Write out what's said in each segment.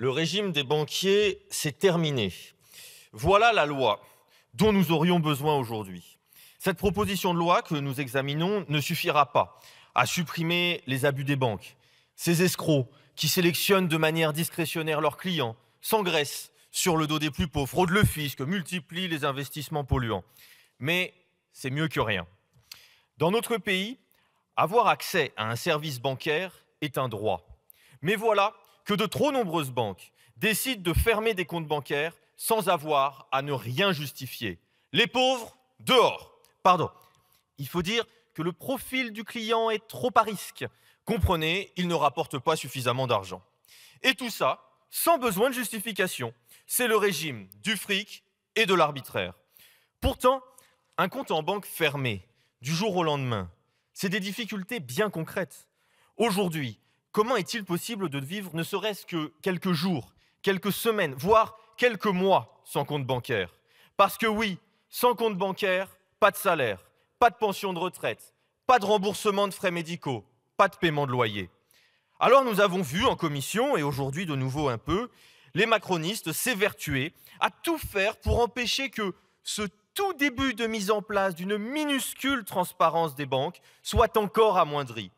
Le régime des banquiers, c'est terminé. Voilà la loi dont nous aurions besoin aujourd'hui. Cette proposition de loi que nous examinons ne suffira pas à supprimer les abus des banques. Ces escrocs qui sélectionnent de manière discrétionnaire leurs clients, s'engraissent sur le dos des plus pauvres, fraudent le fisc, multiplient les investissements polluants. Mais c'est mieux que rien. Dans notre pays, avoir accès à un service bancaire est un droit. Mais voilà que de trop nombreuses banques décident de fermer des comptes bancaires sans avoir à ne rien justifier. Les pauvres, dehors. Pardon, il faut dire que le profil du client est trop à risque. Comprenez, il ne rapporte pas suffisamment d'argent. Et tout ça, sans besoin de justification. C'est le régime du fric et de l'arbitraire. Pourtant, un compte en banque fermé, du jour au lendemain, c'est des difficultés bien concrètes. Aujourd'hui, comment est-il possible de vivre ne serait-ce que quelques jours, quelques semaines, voire quelques mois sans compte bancaire? Parce que oui, sans compte bancaire, pas de salaire, pas de pension de retraite, pas de remboursement de frais médicaux, pas de paiement de loyer. Alors nous avons vu en commission, et aujourd'hui de nouveau un peu, les macronistes s'évertuer à tout faire pour empêcher que ce tout début de mise en place d'une minuscule transparence des banques soit encore amoindri.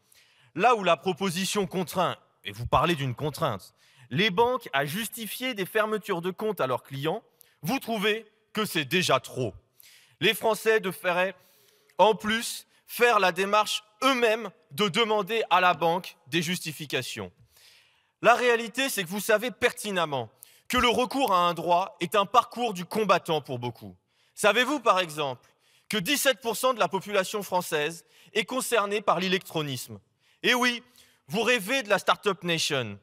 Là où la proposition contraint, et vous parlez d'une contrainte, les banques à justifier des fermetures de comptes à leurs clients, vous trouvez que c'est déjà trop. Les Français devraient en plus faire la démarche eux-mêmes de demander à la banque des justifications. La réalité, c'est que vous savez pertinemment que le recours à un droit est un parcours du combattant pour beaucoup. Savez-vous, par exemple, que 17% de la population française est concernée par l'électronisme? Et oui, vous rêvez de la Startup Nation,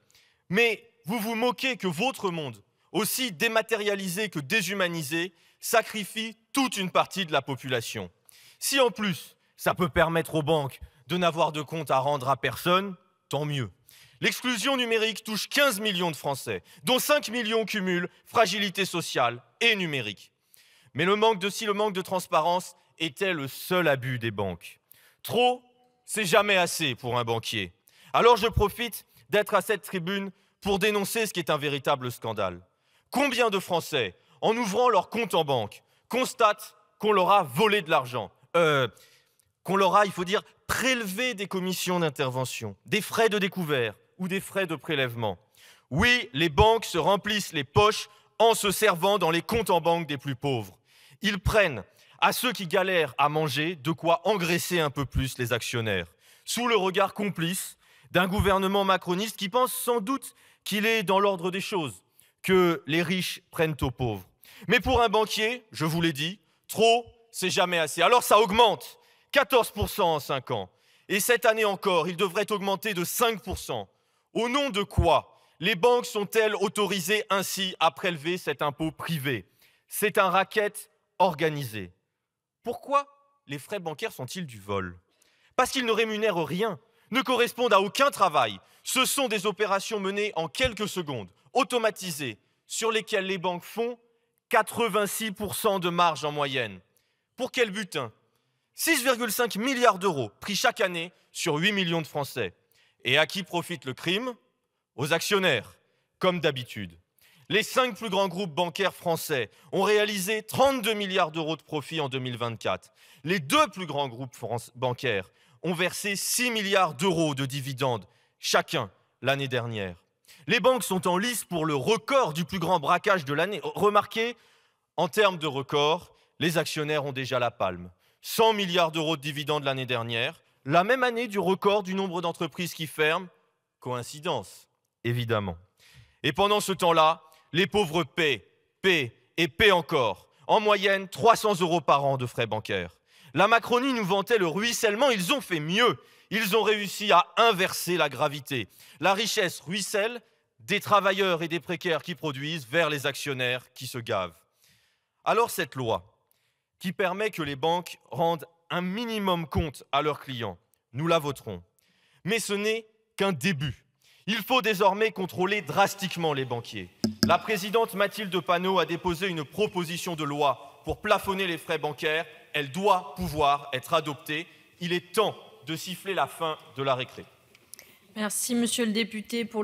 mais vous vous moquez que votre monde, aussi dématérialisé que déshumanisé, sacrifie toute une partie de la population. Si en plus, ça peut permettre aux banques de n'avoir de compte à rendre à personne, tant mieux. L'exclusion numérique touche 15 millions de Français, dont 5 millions cumulent fragilité sociale et numérique. Mais le manque de transparence était le seul abus des banques. Trop, c'est jamais assez pour un banquier. Alors je profite d'être à cette tribune pour dénoncer ce qui est un véritable scandale. Combien de Français, en ouvrant leur compte en banque, constatent qu'on leur a volé de l'argent, qu'on leur a, il faut dire, prélevé des commissions d'intervention, des frais de découvert ou des frais de prélèvement? Oui, les banques se remplissent les poches en se servant dans les comptes en banque des plus pauvres. Ils prennent à ceux qui galèrent à manger de quoi engraisser un peu plus les actionnaires, sous le regard complice d'un gouvernement macroniste qui pense sans doute qu'il est dans l'ordre des choses, que les riches prennent aux pauvres. Mais pour un banquier, je vous l'ai dit, trop, c'est jamais assez. Alors ça augmente, 14% en 5 ans. Et cette année encore, il devrait augmenter de 5%. Au nom de quoi les banques sont-elles autorisées ainsi à prélever cet impôt privé? C'est un racket organisé. Pourquoi les frais bancaires sont-ils du vol? Parce qu'ils ne rémunèrent rien, ne correspondent à aucun travail. Ce sont des opérations menées en quelques secondes, automatisées, sur lesquelles les banques font 86% de marge en moyenne. Pour quel butin? 6,5 milliards d'euros pris chaque année sur 8 millions de Français. Et à qui profite le crime? Aux actionnaires, comme d'habitude. Les 5 plus grands groupes bancaires français ont réalisé 32 milliards d'euros de profit en 2024. Les 2 plus grands groupes bancaires ont versé 6 milliards d'euros de dividendes chacun l'année dernière. Les banques sont en lice pour le record du plus grand braquage de l'année. Remarquez, en termes de record, les actionnaires ont déjà la palme. 100 milliards d'euros de dividendes l'année dernière, la même année du record du nombre d'entreprises qui ferment. Coïncidence, évidemment. Et pendant ce temps-là, les pauvres paient et paient encore. En moyenne, 300 € par an de frais bancaires. La Macronie nous vantait le ruissellement, ils ont fait mieux. Ils ont réussi à inverser la gravité. La richesse ruisselle des travailleurs et des précaires qui produisent vers les actionnaires qui se gavent. Alors cette loi, qui permet que les banques rendent un minimum compte à leurs clients, nous la voterons. Mais ce n'est qu'un début. Il faut désormais contrôler drastiquement les banquiers. La présidente Mathilde Panot a déposé une proposition de loi pour plafonner les frais bancaires. Elle doit pouvoir être adoptée. Il est temps de siffler la fin de la récré. Merci, monsieur le député. Pour le